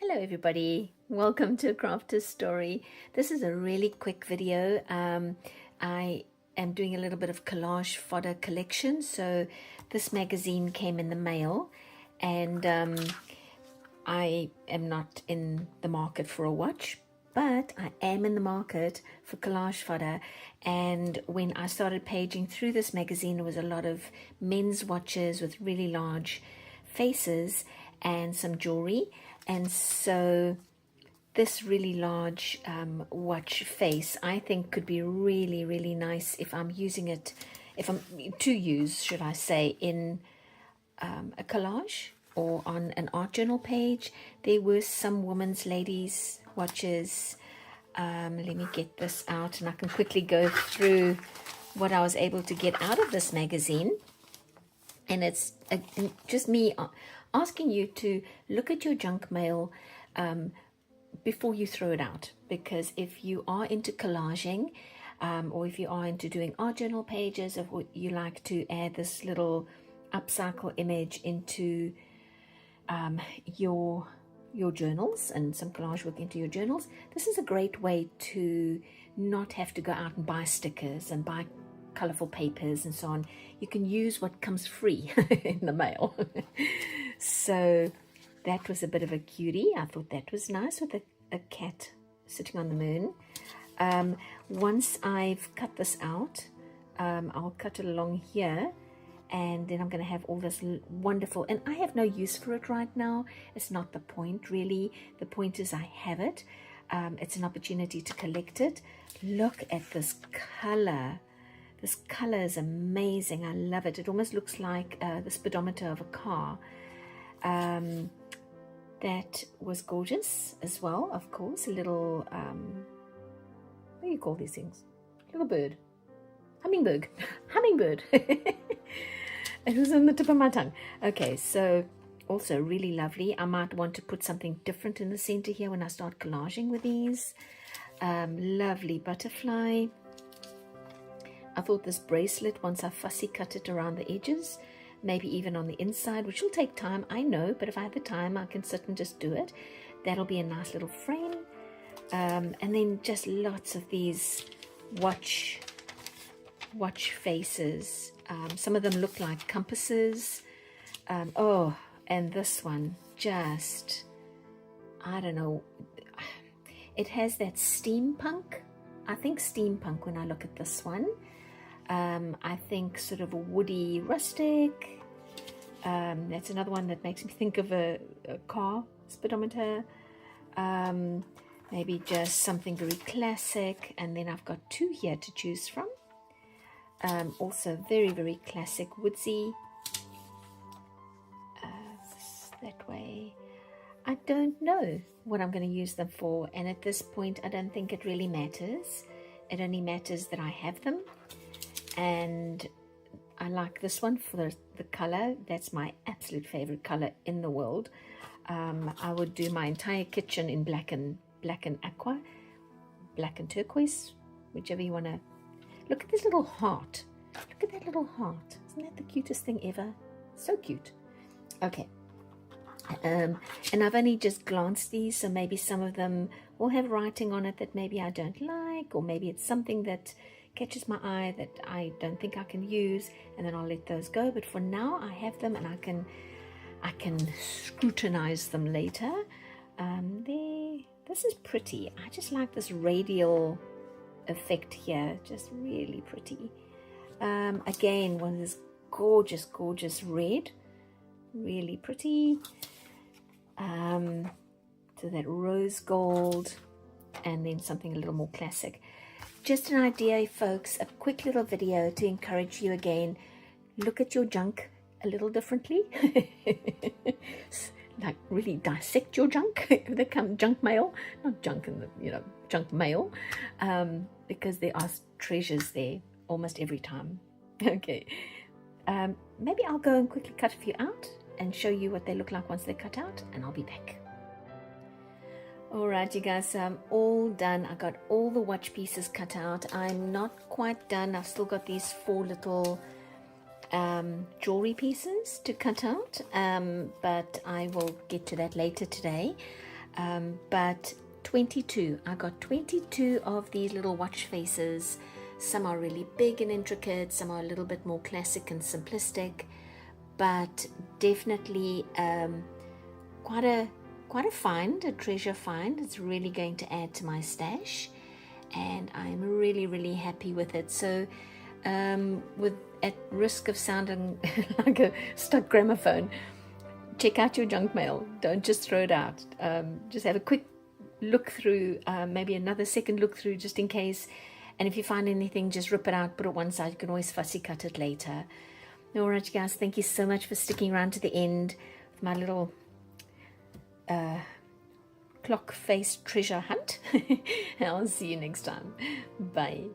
Hello everybody, welcome to a crafter's story. This is a really quick video. I am doing a little bit of Collage Fodder collection. So this magazine came in the mail, and I am not in the market for a watch, but I am in the market for Collage Fodder. And when I started paging through this magazine, there was a lot of men's watches with really large faces and some jewelry. And so this really large watch face, I think, could be really, really nice if I'm using it, if I'm to use, should I say, in a collage or on an art journal page. There were some women's ladies watches. Let me get this out and I can quickly go through what I was able to get out of this magazine. And it's just me asking you to look at your junk mail before you throw it out, because if you are into collaging or if you are into doing art journal pages, or you like to add this little upcycle image into your journals and some collage work into your journals, this is a great way to not have to go out and buy stickers and buy colorful papers and so on. You can use what comes free in the mail. So that was a bit of a cutie. I thought that was nice, with a cat sitting on the moon. Once I've cut this out, I'll cut it along here, and then I'm going to have all this wonderful, and I have no use for it right now. It's not the point, really. The point is I have it. It's an opportunity to collect it. Look at this color. This color is amazing. I love it. It almost looks like the speedometer of a car. That was gorgeous as well, of course. A little, what do you call these things? Little bird. Hummingbird. Hummingbird. It was on the tip of my tongue. Okay, so also really lovely. I might want to put something different in the center here when I start collaging with these. Lovely butterfly. I thought this bracelet, once I fussy cut it around the edges, maybe even on the inside, which will take time, I know, but if I have the time, I can sit and just do it. That'll be a nice little frame. And then just lots of these watch faces. Some of them look like compasses. Oh, and this one, just, I don't know. It has that steampunk. I think steampunk when I look at this one. I think sort of a woody rustic. That's another one that makes me think of a car speedometer. Maybe just something very classic. And then I've got two here to choose from. Also very, very classic woodsy. That way. I don't know what I'm going to use them for. And at this point, I don't think it really matters. It only matters that I have them. And I like this one for the color. That's my absolute favorite color in the world. I would do my entire kitchen in black and aqua, black and turquoise, whichever you want to. Look at this little heart. Look at that little heart. Isn't that the cutest thing ever? So cute. Okay. And I've only just glanced these, so maybe some of them will have writing on it that maybe I don't like, or maybe it's something that catches my eye that I don't think I can use, and then I'll let those go. But for now, I have them, and I can scrutinize them later. This is pretty. I just like this radial effect here, just really pretty. Again, one of this gorgeous red, really pretty. So that rose gold, and then something a little more classic. Just an idea, folks, a quick little video to encourage you again. Look at your junk a little differently. Like really dissect your junk. If they come junk mail, not junk in the, junk mail, because there are treasures there almost every time. Okay, maybe I'll go and quickly cut a few out and show you what they look like once they're cut out, and I'll be back. Alright, you guys, so I'm all done. I got all the watch pieces cut out. I'm not quite done. I've still got these 4 little jewelry pieces to cut out, but I will get to that later today. but 22. I got 22 of these little watch faces. Some are really big and intricate, some are a little bit more classic and simplistic, but definitely quite a find, a treasure find. It's really going to add to my stash, and I'm really happy with it. So at risk of sounding like a stuck gramophone, check out your junk mail. Don't just throw it out. Just have a quick look through, maybe another second look through, just in case. And if you find anything, just rip it out, put it one side. You can always fussy cut it later. All right, you guys, thank you so much for sticking around to the end with my little clock face treasure hunt. I'll see you next time. Bye.